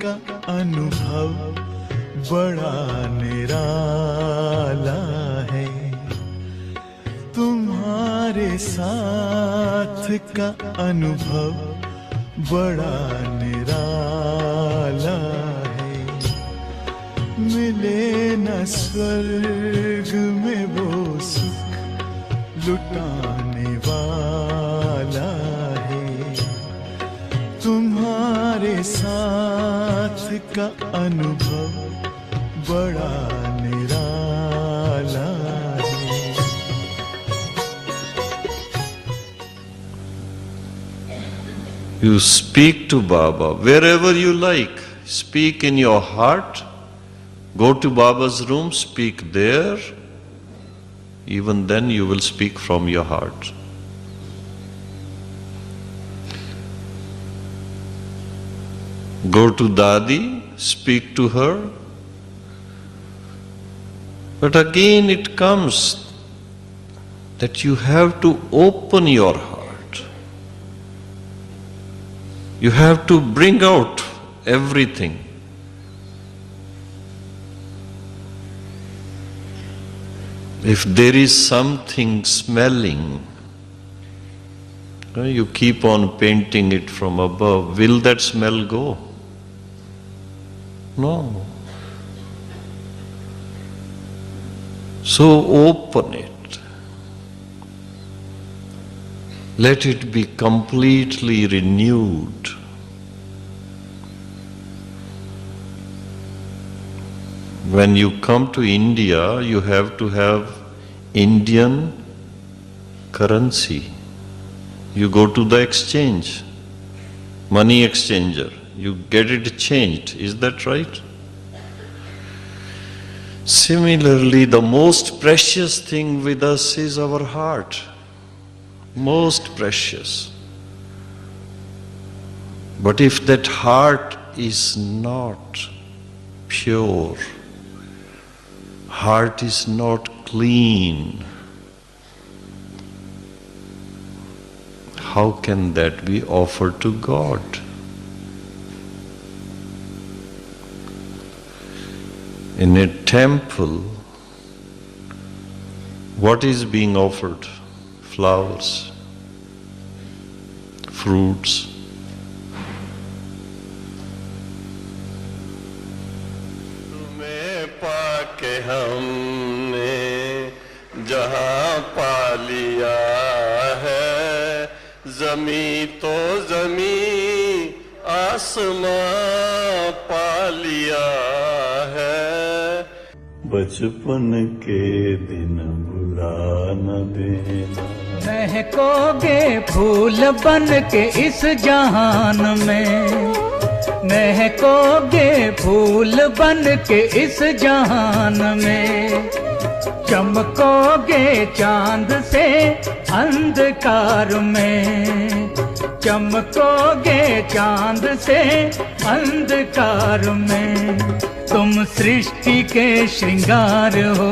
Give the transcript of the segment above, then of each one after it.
का अनुभव बड़ा निराला है। तुम्हारे साथ का अनुभव बड़ा निराला है। मिले न स्वर्ग में वो सुख लुटाने वाला है। तुम्हारे साथ का अनुभव बड़ा निराला है। You speak to Baba wherever you like. Speak in your heart. Go to Baba's room, speak there. Even then you will speak from your heart. Go to Dadi, speak to her. But again it comes that you have to open your heart. You have to bring out everything. If there is something smelling, you keep on painting it from above, will that smell go? No. So open it. Let it be completely renewed. When you come to India, you have to have Indian currency. You go to the exchange, money exchanger, you get it changed. Is that right? Similarly, the most precious thing with us is our heart. Most precious. But if that heart is not pure, heart is not clean, how can that be offered to God? In a temple, what is being offered? Flowers, fruits. तुम्हें पाके हमने जहाँ पा लिया है, ज़मीं तो ज़मीं आसमां पा लिया है। बचपन के दिन भुला न देना। महकोगे फूल बन के इस जहान में, महकोगे फूल बन के इस जहान में, चमकोगे चांद से अंधकार में, चमकोगे चांद से अंधकार में। तुम सृष्टि के श्रृंगार हो,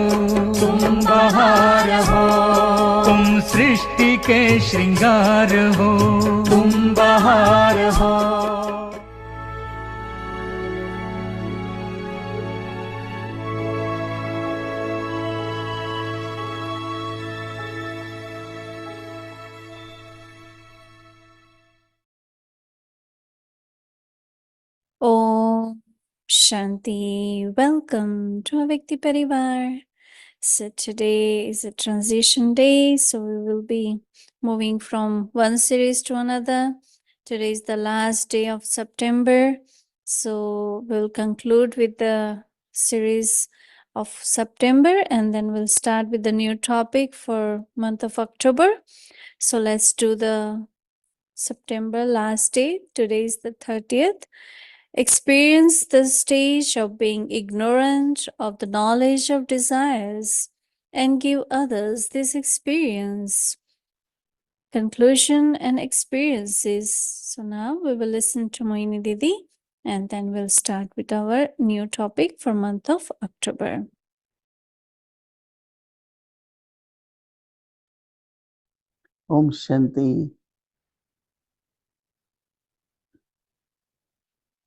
तुम बहार हो, तुम सृष्टि के श्रृंगार हो, तुम बहार हो। Om Shanti. Welcome to Avyakti Parivar. So today is a transition day, so we will be moving from one series to another. Today is the last day of September, so we'll conclude with the series of September and then we'll start with the new topic for month of October. So let's do the September last day. Today is the 30th. Experience the stage of being ignorant of the knowledge of desires and give others this experience. Conclusion and experiences. So now we will listen to Mohini Didi and then we'll start with our new topic for month of October. Om Shanti.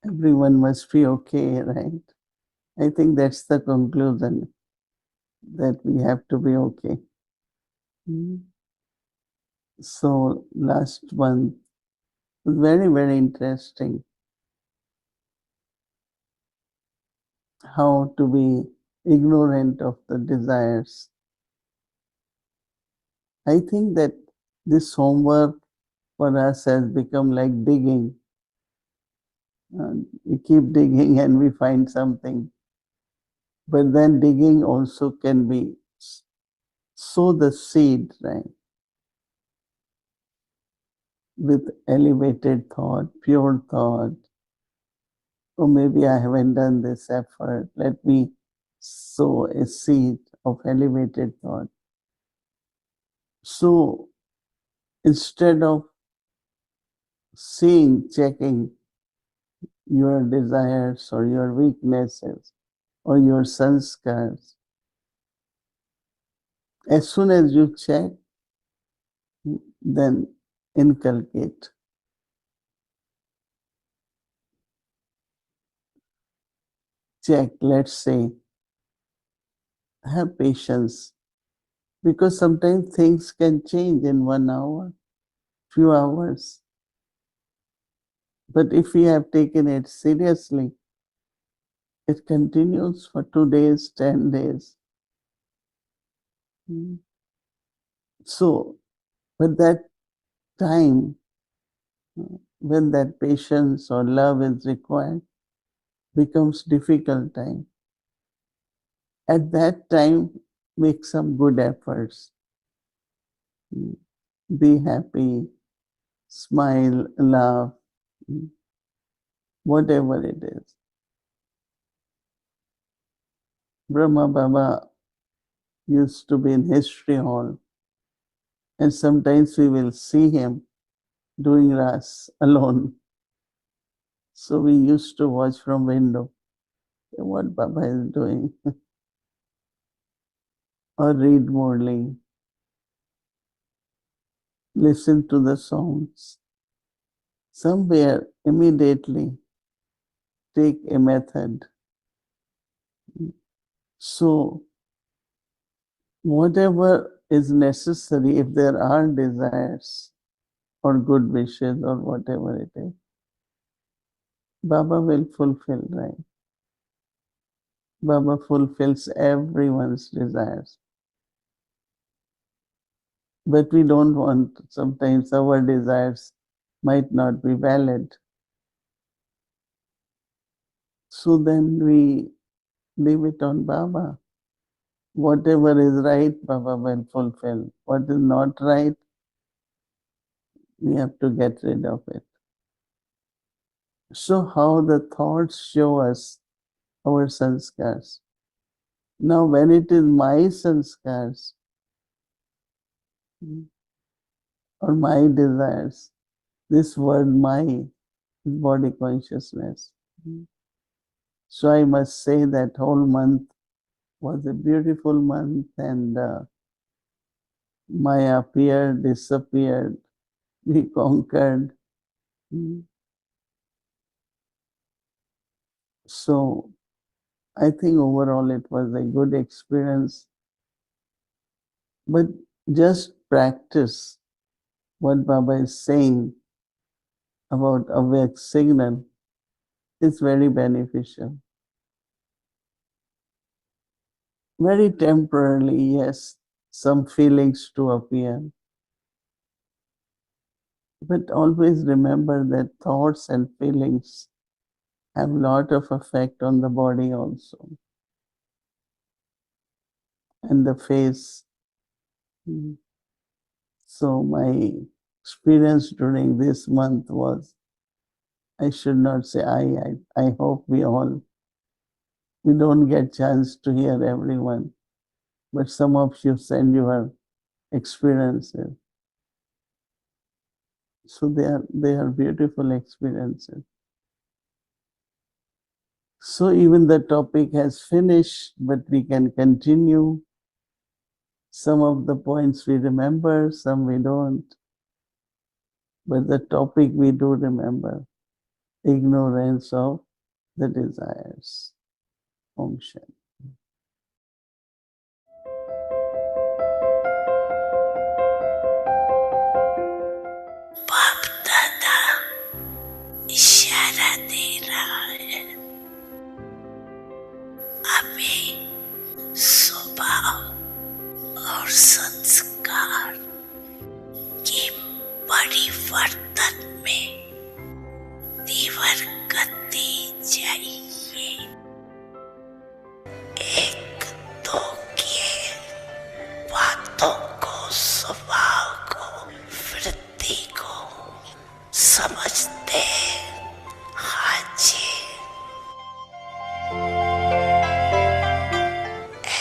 everyone must be okay, right? I think that's the conclusion, that we have to be okay. So last month was very, very interesting how to be ignorant of the desires. I think that this homework for us has become like digging. We keep digging and we find something. But then digging also can be sow the seed, right? With elevated thought, pure thought. Oh, maybe I haven't done this effort. Let me sow a seed of elevated thought. So instead of checking your desires or your weaknesses or your sanskars, as soon as you check, then inculcate. Check, let's say, have patience, because sometimes things can change in 1 hour, few hours. But if we have taken it seriously, it continues for 2 days, 10 days. So, but that time, when that patience or love is required, becomes difficult time. At that time, make some good efforts. Be happy, smile, laugh, whatever it is. Brahma Baba used to be in history hall, and sometimes we will see him doing ras alone. So we used to watch from window what Baba is doing, or read Morley, listen to the songs. Somewhere immediately take a method. So whatever is necessary, if there are desires or good wishes or whatever it is, Baba will fulfill, right? Baba fulfills everyone's desires. But we don't want, sometimes our desires might not be valid. So then we leave it on Baba. Whatever is right, Baba will fulfill. What is not right, we have to get rid of it. So how the thoughts show us our sanskars. Now when it is my sanskars or my desires, this word my is body consciousness. So I must say that whole month was a beautiful month, and Maya appeared, disappeared, we conquered. So I think overall it was a good experience. But just practice what Baba is saying about awake signal is very beneficial. Very temporarily, yes, some feelings to appear. But always remember that thoughts and feelings have a lot of effect on the body also, and the face. So my experience during this month was, I should not say I hope we don't get chance to hear everyone, but some of you send your experiences. So they are beautiful experiences. So even the topic has finished, but we can continue. Some of the points we remember, some we don't. But the topic we do remember. ignorance of the desires. Om Shanti. बाप दादा इशारा दे रहा है, अभी स्वभाव और संस्कार के परिवर्तन में तीव्र गति चाहिए। एक दो के बातों को, स्वभाव को, वृत्ति को समझते हाजी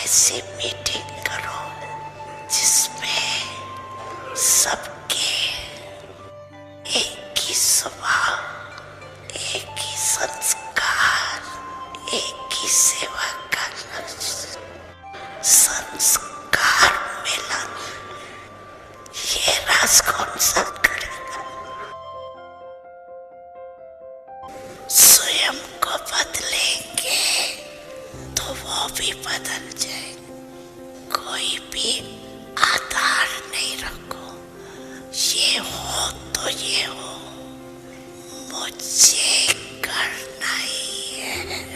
ऐसी मीटिंग करो जिसमें सबके एक ही स्वभाव, एक ही संस्कार, एक ही सेवा का लक्ष्य, संस्कार मिलन। ये राज कौन सा करेगा? स्वयं को बदलेंगे तो वो भी बदल जाए। कोई भी आधार नहीं रखो, ये हो तो ये हो, मुझे करना ही है।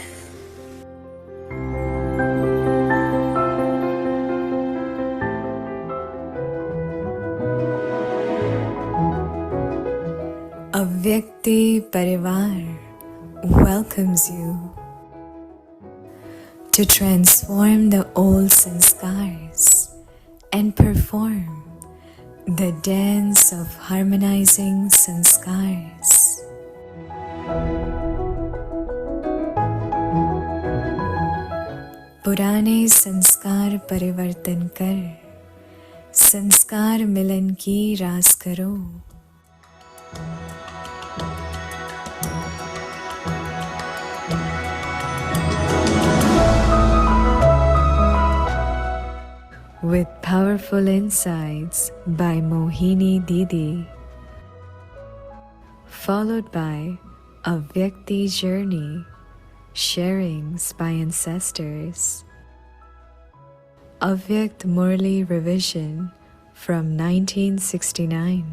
Avyakti Parivar welcomes you to transform the old sanskars and perform the dance of harmonizing sanskars. पुराने संस्कार परिवर्तन कर संस्कार मिलन की रास करो। With powerful insights by Mohini Didi, followed by a Vyakti journey, sharings by ancestors. Avyakt Murli revision from 1969.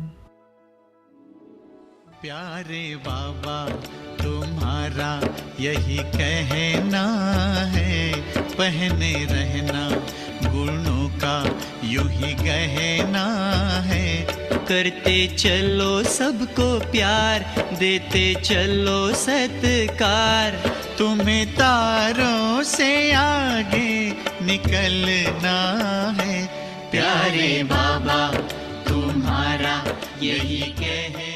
प्यारे बाबा तुम्हारा यही कहना है, पहने रहना गुणों का यूं ही गहना है। करते चलो सबको प्यार, देते चलो सत्कार, तुम्हें तारों से आगे निकलना है। प्यारे बाबा तुम्हारा यही कहना।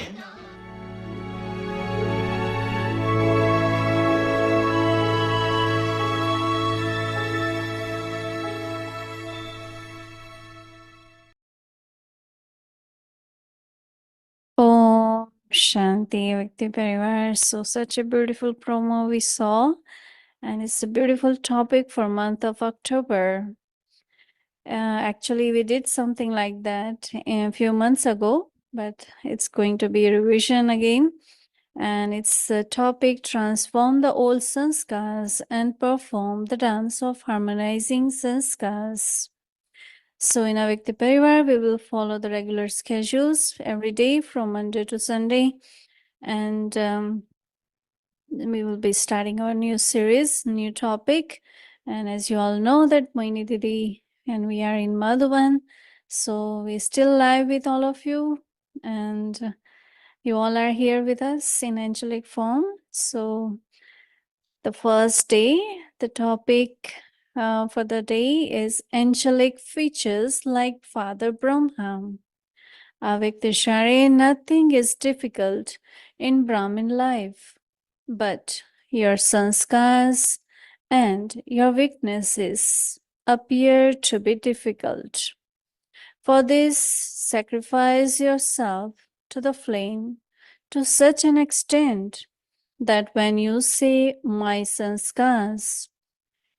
Om Shanti Vikti Parivar. So such a beautiful promo we saw, and it's a beautiful topic for month of October. Actually, we did something like that a few months ago, but it's going to be a revision again. And it's the topic transform the old sanskars and perform the dance of harmonizing sanskars. So in Avyakti Parivar, we will follow the regular schedules every day from Monday to Sunday. And we will be starting our new series, new topic. And as you all know that Mohini Didi and we are in Madhuban. So we're still live with all of you. And you all are here with us in angelic form. So the first day, the topic for the day is angelic features like Father Brahma. Avyakti, nothing is difficult in Brahmin life, but your sanskars and your weaknesses appear to be difficult. For this, sacrifice yourself to the flame to such an extent that when you say my sanskars,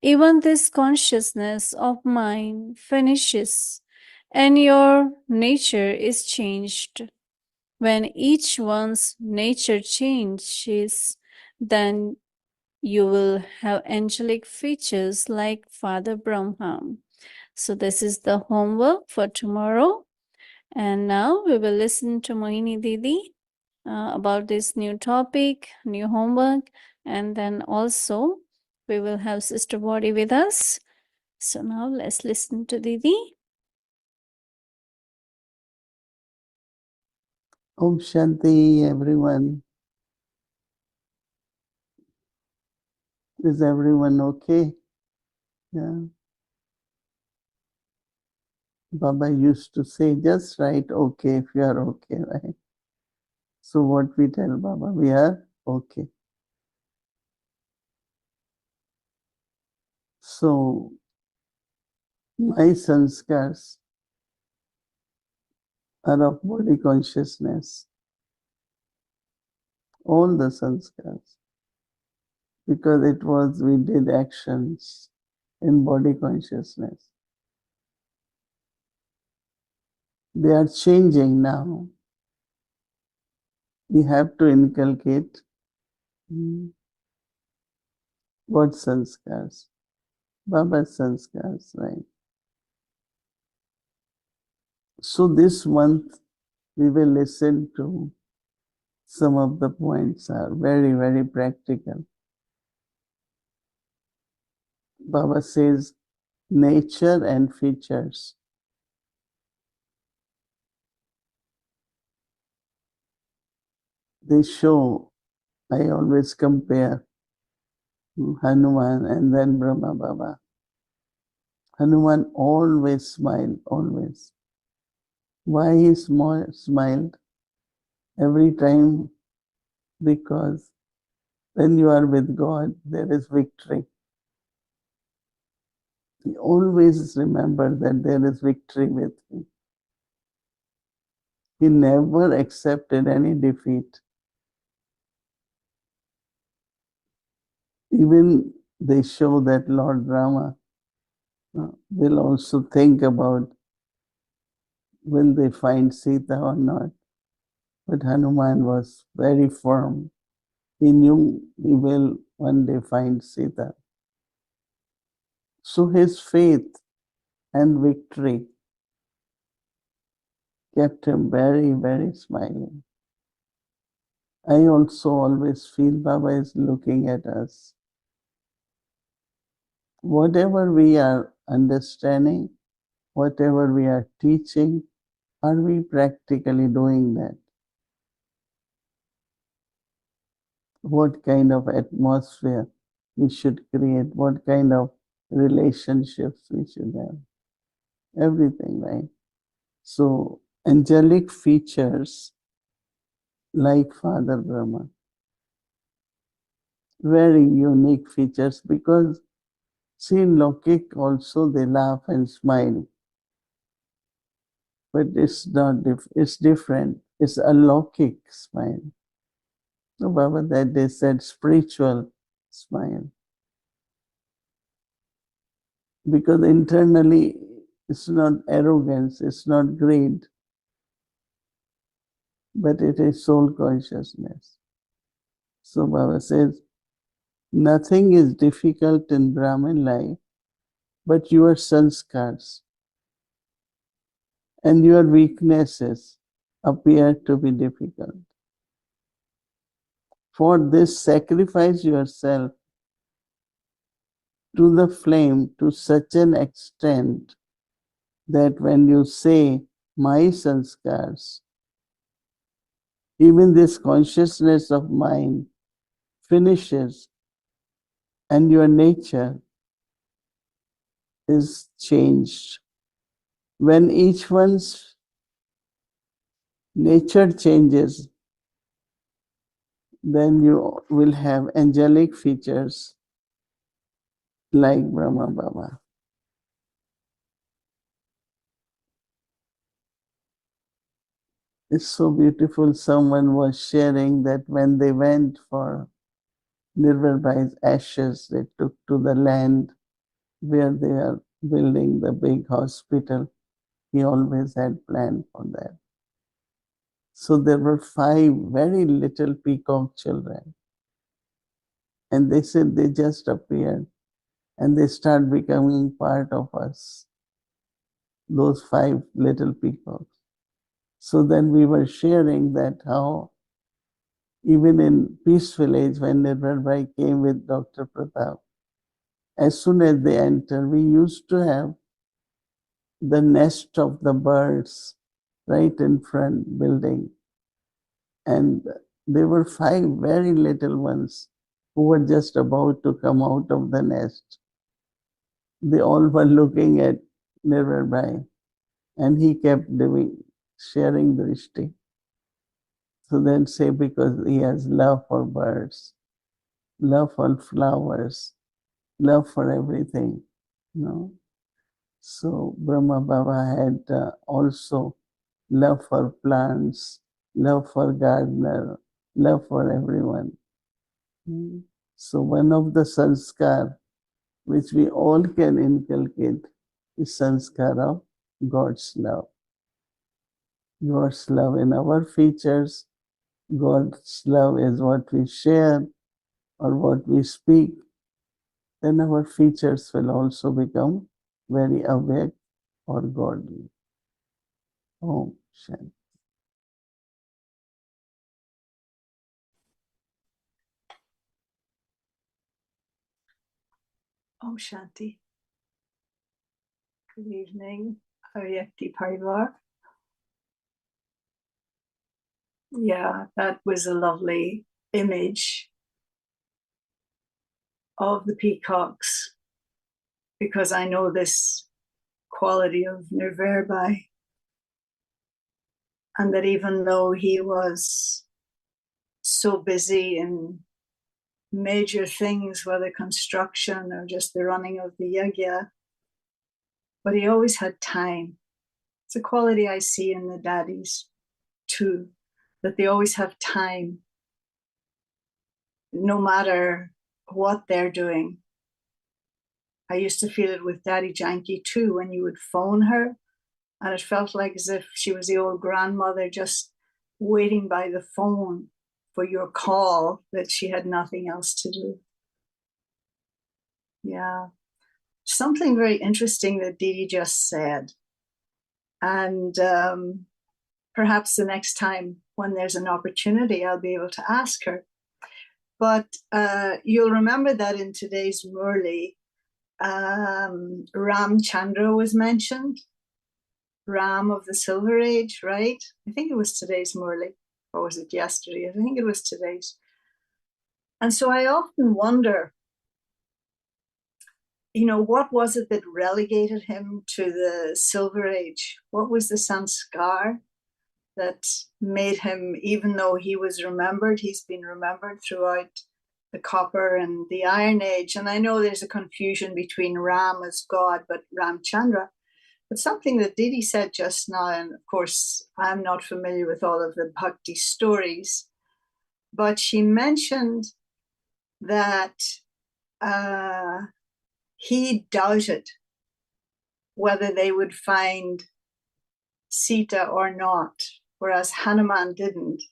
even this consciousness of mine finishes and your nature is changed. When each one's nature changes, then you will have angelic features like Father Brahma. So this is the homework for tomorrow. And now we will listen to Mohini Didi about this new topic, new homework, and then also we will have Sister Body with us. So now let's listen to Didi. Om Shanti, everyone. Is everyone okay? Yeah. Baba used to say, just write okay if you are okay, right? So what we tell Baba, we are okay. So my sanskars are of body consciousness, all the sanskars, because it was, we did actions in body consciousness. They are changing now. We have to inculcate what sanskars? Baba's sanskars, right? So this month we will listen to some of the points are very, very practical. Baba says nature and features. They show, I always compare Hanuman and then Brahma Baba. Hanuman always smiled, always. Why he smiled every time? Because when you are with God, there is victory. He always remembered that there is victory with him. He never accepted any defeat. Even they show that Lord Rama will also think about will they find Sita or not. But Hanuman was very firm. He knew he will one day find Sita. So his faith and victory kept him very, very smiling. I also always feel Baba is looking at us. Whatever we are understanding, whatever we are teaching, are we practically doing that? What kind of atmosphere we should create, what kind of relationships we should have. Everything, right? So, angelic features like Father Brahma, very unique features because see, in Lokik also they laugh and smile. But it's not, it's different. It's a Lokik smile. No, Baba, that they said spiritual smile. Because internally it's not arrogance, it's not greed, but it is soul consciousness. So Baba says, nothing is difficult in Brahmin life, but your sanskars and your weaknesses appear to be difficult. For this, sacrifice yourself to the flame to such an extent that when you say, my sanskars, even this consciousness of mine finishes and your nature is changed. When each one's nature changes, then you will have angelic features like Brahma Baba. It's so beautiful. Someone was sharing that when they went for Nirval Bhai's ashes, they took to the land where they are building the big hospital. He always had planned for that. So there were 5 very little peacock children. And they said they just appeared and they start becoming part of us, those 5 little peacocks. So then we were sharing that how even in Peace Village, when Nirmal came with Dr. Pratap, as soon as they enter, we used to have the nest of the birds right in front building. And there were 5 very little ones who were just about to come out of the nest. They all were looking at Nirmal, and he kept sharing drishti. So then say, because he has love for birds, love for flowers, love for everything, you know. So Brahma Baba had also love for plants, love for gardener, love for everyone. So one of the sanskar which we all can inculcate is sanskar of God's love. God's love in our features, God's love is what we share or what we speak, then our features will also become very awake or godly. Om Shanti. Om Shanti. Good evening, Avyakti Parivar. Yeah, that was a lovely image of the peacocks, because I know this quality of Nirverbai, and that even though he was so busy in major things, whether construction or just the running of the yagya, but he always had time. It's a quality I see in the daddies too, that they always have time, no matter what they're doing. I used to feel it with Daddy Janki too, when you would phone her, and it felt like as if she was the old grandmother just waiting by the phone for your call, that she had nothing else to do. Yeah. Something very interesting that Didi just said. And perhaps the next time when there's an opportunity, I'll be able to ask her. But you'll remember that in today's Murli, Ram Chandra was mentioned, Ram of the Silver Age, right? I think it was today's Murli, or was it yesterday? I think it was today's. And so I often wonder, you know, what was it that relegated him to the Silver Age? What was the sanskar that made him, even though he was remembered, he's been remembered throughout the Copper and the Iron Age. And I know there's a confusion between Ram as God, but Ramchandra. But something that Didi said just now, and of course, I'm not familiar with all of the Bhakti stories, but she mentioned that he doubted whether they would find Sita or not, whereas Hanuman didn't.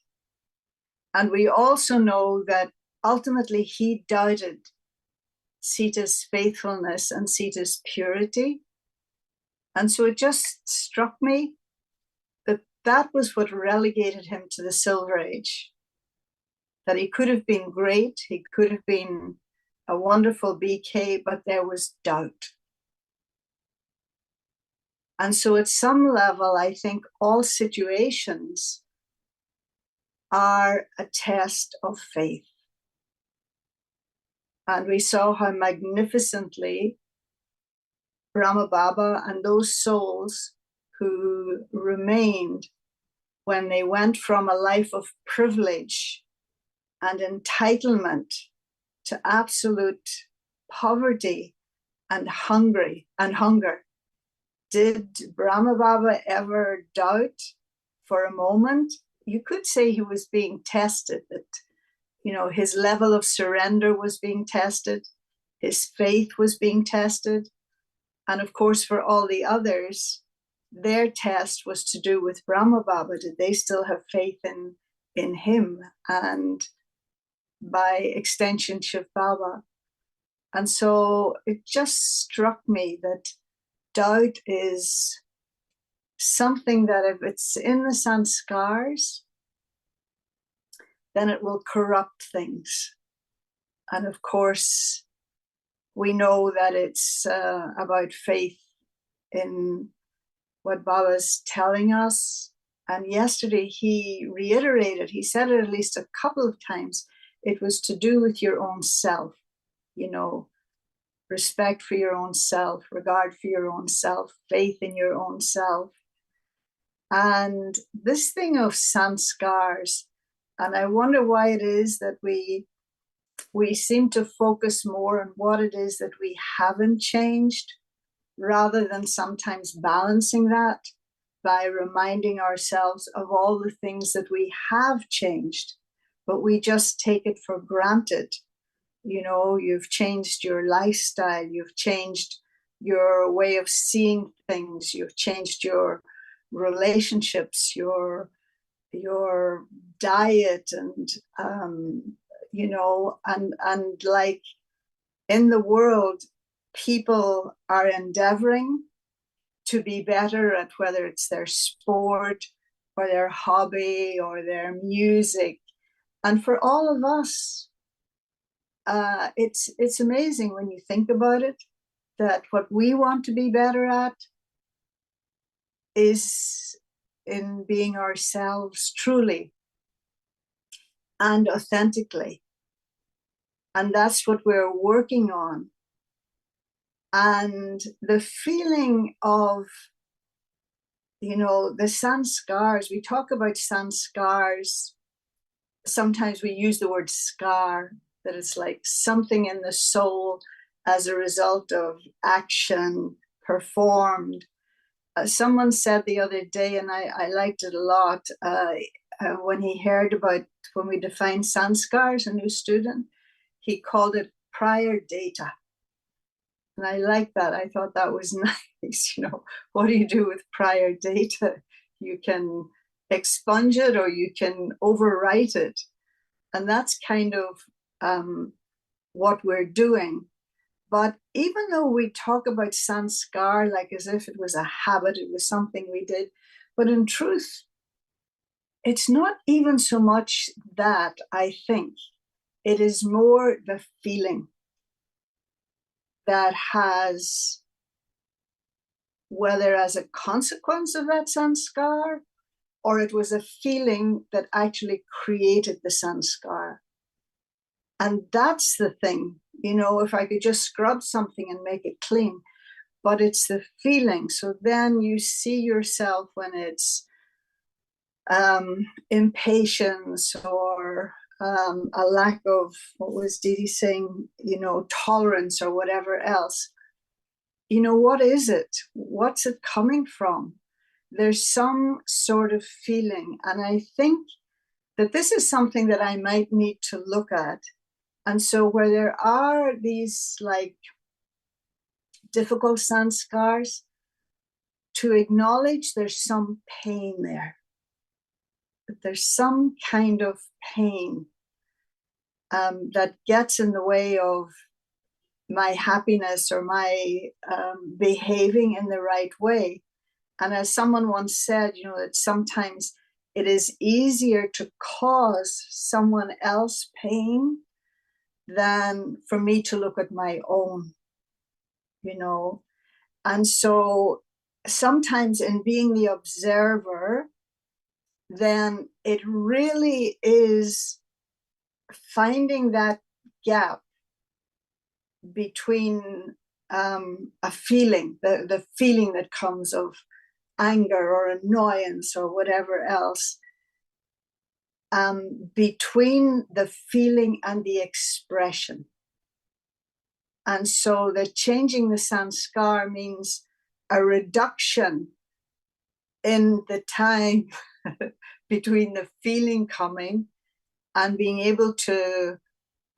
And we also know that ultimately he doubted Sita's faithfulness and Sita's purity. And so it just struck me that that was what relegated him to the Silver Age. That he could have been great, he could have been a wonderful BK, but there was doubt. And so at some level, I think all situations are a test of faith. And we saw how magnificently Brahma Baba and those souls who remained when they went from a life of privilege and entitlement to absolute poverty and hunger. Did Brahma Baba ever doubt for a moment? You could say he was being tested, that, you know, his level of surrender was being tested, his faith was being tested. And of course, for all the others, their test was to do with Brahma Baba. Did they still have faith in him, and by extension Shiv Baba? And so it just struck me that doubt is something that if it's in the sanskars, then it will corrupt things. And of course, we know that it's about faith in what Baba's telling us. And yesterday he reiterated, he said it at least a couple of times, it was to do with your own self, you know, respect for your own self, regard for your own self, faith in your own self. And this thing of sanskars, and I wonder why it is that we seem to focus more on what it is that we haven't changed, rather than sometimes balancing that by reminding ourselves of all the things that we have changed, but we just take it for granted. You know, you've changed your lifestyle, you've changed your way of seeing things, you've changed your relationships, your diet, and you know, and like in the world, people are endeavoring to be better at whether it's their sport or their hobby or their music. And for all of us, it's amazing when you think about it, that what we want to be better at is in being ourselves truly and authentically. And that's what we're working on. And the feeling of, you know, the sanskars, we talk about sanskars, sometimes we use the word scar, that it's like something in the soul as a result of action performed. Someone said the other day, and I liked it a lot, when he heard about, when we defined sanskars, a new student, he called it prior data. And I like that. I thought that was nice. You know, what do you do with prior data? You can expunge it or you can overwrite it. And that's kind of what we're doing. But even though we talk about sanskar like as if it was a habit, it was something we did, but in truth, it's not even so much that, I think. It is more the feeling that has, whether as a consequence of that sanskar, or it was a feeling that actually created the sanskar. And that's the thing, you know, if I could just scrub something and make it clean, but it's the feeling. So then you see yourself when it's impatience or a lack of, what was Didi saying, you know, tolerance or whatever else. You know, what is it? What's it coming from? There's some sort of feeling. And I think that this is something that I might need to look at. And so where there are these like difficult sanskars, to acknowledge there's some pain there. That there's some kind of pain that gets in the way of my happiness or my behaving in the right way. And as someone once said, you know, that sometimes it is easier to cause someone else pain than for me to look at my own, you know. And so sometimes in being the observer, then it really is finding that gap between a feeling, the feeling that comes of anger or annoyance or whatever else, between the feeling and the expression. And so the changing the sanskar means a reduction in the time between the feeling coming and being able to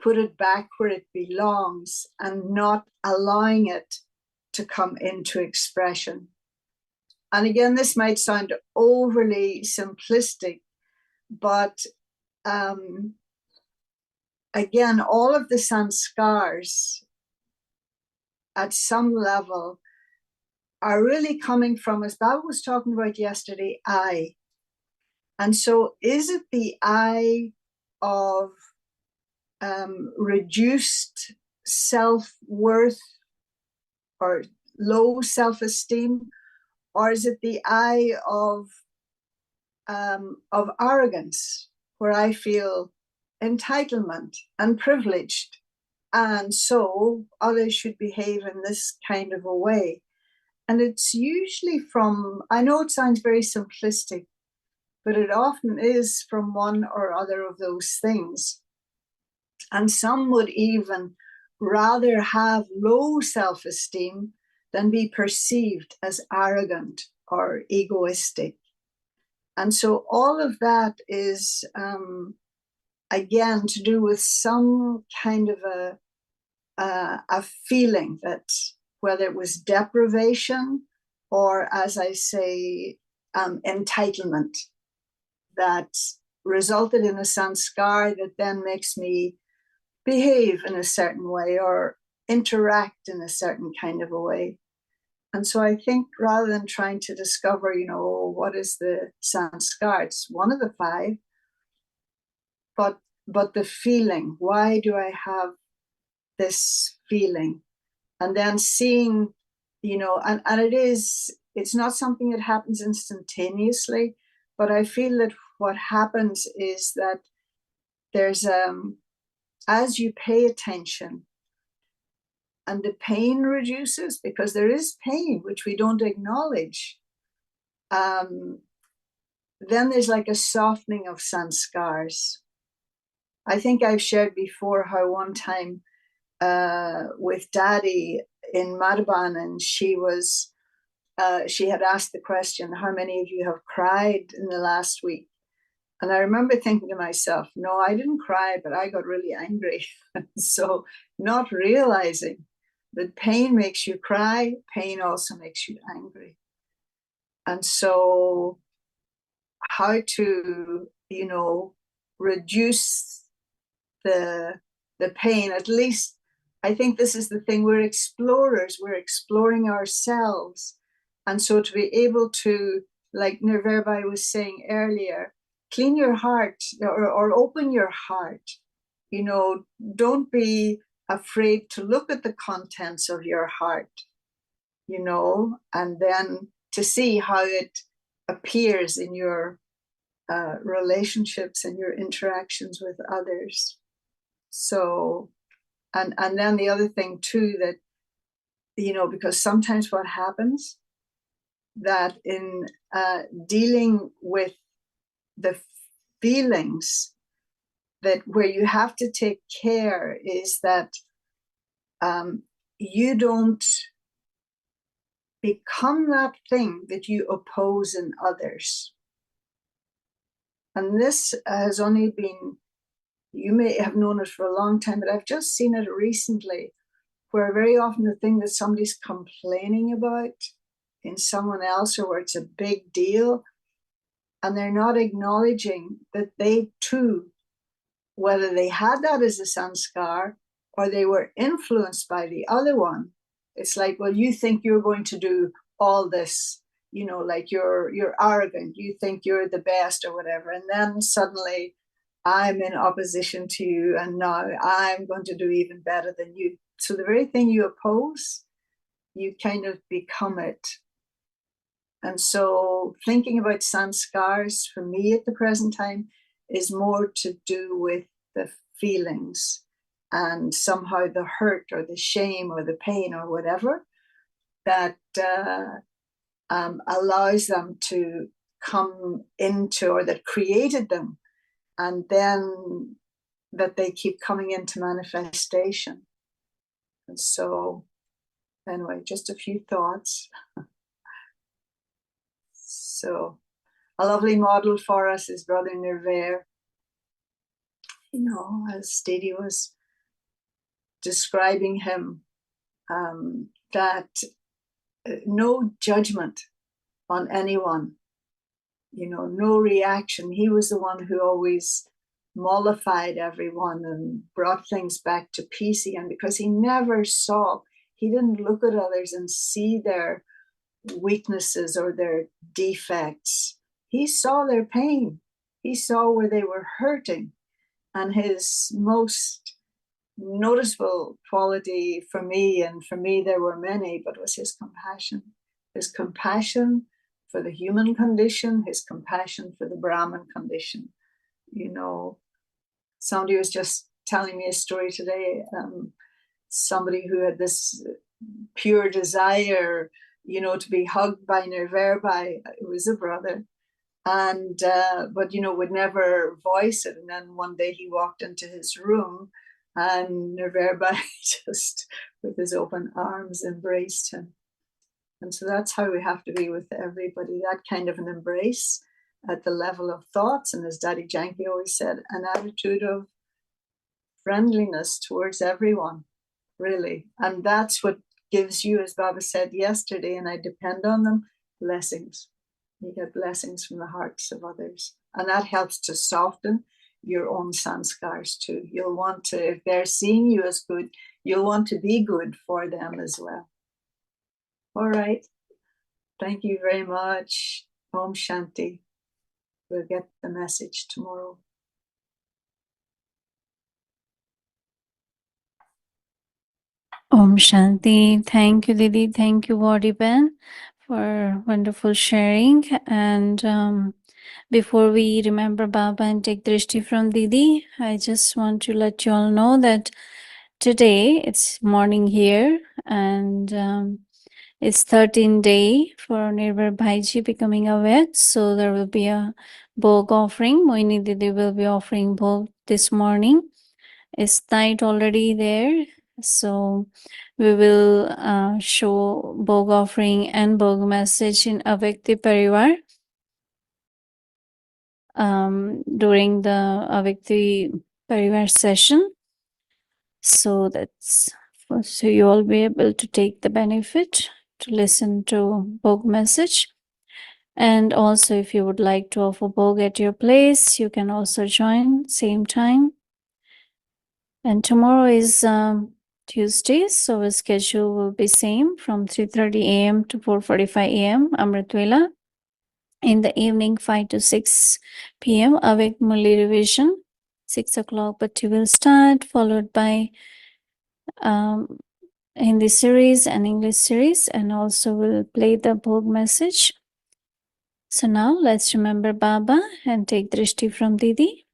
put it back where it belongs and not allowing it to come into expression. And again, this might sound overly simplistic, but again, all of the sanskars at some level are really coming from, as Baba was talking about yesterday, I. And so is it the I of reduced self-worth or low self-esteem, or is it the I of arrogance, where I feel entitlement and privileged, and so others should behave in this kind of a way? And it's usually from, I know it sounds very simplistic, but it often is from one or other of those things. And some would even rather have low self-esteem than be perceived as arrogant or egoistic. And so all of that is, again, to do with some kind of a feeling that, whether it was deprivation or, as I say, entitlement, that resulted in a sanskar that then makes me behave in a certain way or interact in a certain kind of a way. And so I think rather than trying to discover, what is the sanskar, it's one of the 5, but the feeling, why do I have this feeling? And then seeing, and it's not something that happens instantaneously, but I feel that what happens is that there's, as you pay attention and the pain reduces, because there is pain, which we don't acknowledge, then there's like a softening of sanskars. I think I've shared before how one time with Didi in Madhavan, and she had asked the question, how many of you have cried in the last week? And I remember thinking to myself, no, I didn't cry, but I got really angry. So not realizing that pain makes you cry, pain also makes you angry. And so how to, reduce the pain, at least I think this is the thing, we're explorers, we're exploring ourselves. And so to be able to, like Nirverbai was saying earlier, clean your heart or open your heart, don't be afraid to look at the contents of your heart, and then to see how it appears in your relationships and your interactions with others. So, and then the other thing too, that, because sometimes what happens, that in dealing with the feelings, that where you have to take care is that you don't become that thing that you oppose in others. And this has only been, you may have known it for a long time, but I've just seen it recently, where very often the thing that somebody's complaining about in someone else, or where it's a big deal, and they're not acknowledging that they too, whether they had that as a sanskar or they were influenced by the other one, it's like, well, you think you're going to do all this, like you're arrogant, you think you're the best or whatever, and then suddenly I'm in opposition to you, and now I'm going to do even better than you. So the very thing you oppose, you kind of become it. And so thinking about sanskars for me at the present time is more to do with the feelings and somehow the hurt or the shame or the pain or whatever that allows them to come into, or that created them, and then that they keep coming into manifestation. And so anyway, just a few thoughts. So a lovely model for us is Brother Nirvair. As Didi was describing him, that no judgment on anyone. No reaction. He was the one who always mollified everyone and brought things back to peace again, because he never saw, he didn't look at others and see their weaknesses or their defects. He saw their pain. He saw where they were hurting. And his most noticeable quality for me, and for me there were many, but was his compassion. His compassion for the human condition, his compassion for the Brahman condition. Somebody was just telling me a story today, somebody who had this pure desire, to be hugged by Nirverbai. It was a brother. And, but, would never voice it. And then one day he walked into his room and Nirverbai just with his open arms embraced him. And so that's how we have to be with everybody, that kind of an embrace at the level of thoughts. And as Daddy Janki always said, an attitude of friendliness towards everyone, really. And that's what gives you, as Baba said yesterday, and I depend on them, blessings. You get blessings from the hearts of others. And that helps to soften your own sanskars too. You'll want to, if they're seeing you as good, you'll want to be good for them as well. All right. Thank you very much. Om Shanti. We'll get the message tomorrow. Om Shanti. Thank you, Didi. Thank you, Vaudiben, for wonderful sharing. And before we remember Baba and take drishti from Didi, I just want to let you all know that today it's morning here, and it's 13th day for Nirvar Bhaiji becoming a vet. So there will be a bhog offering. Mohini Didi will be offering bhog this morning. It's night already there. So we will show bhog offering and bhog message in Avyakti Parivar during the Avyakti Parivar session. So you all be able to take the benefit to listen to bhog message. And also, if you would like to offer bhog at your place, you can also join same time. And tomorrow is Tuesday, so our schedule will be same from 3:30 a.m. to 4:45 a.m. Amrit Vela. In the evening, 5 to 6 p.m. Avik Murli revision. 6 o'clock, but you will start, followed by Hindi series and English series, and also will play the bhog message. So now let's remember Baba and take drishti from Didi.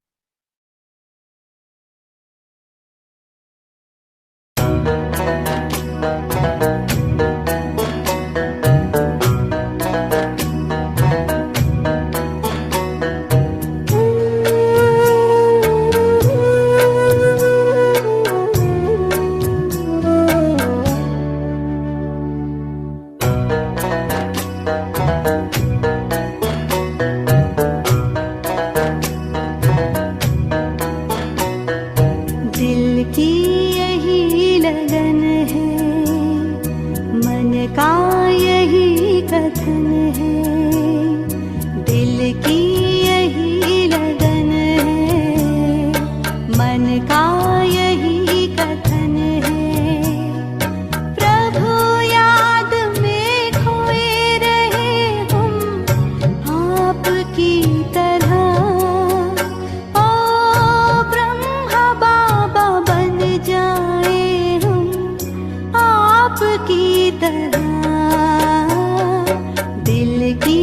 दिल की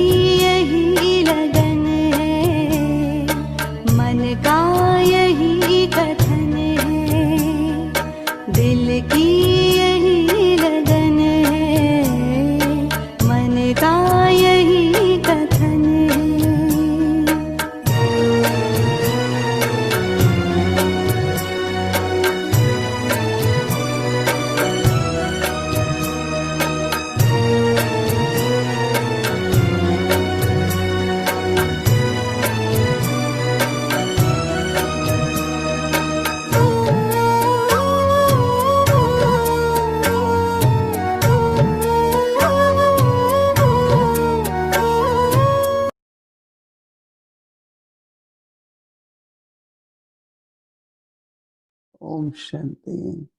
Om Shanti.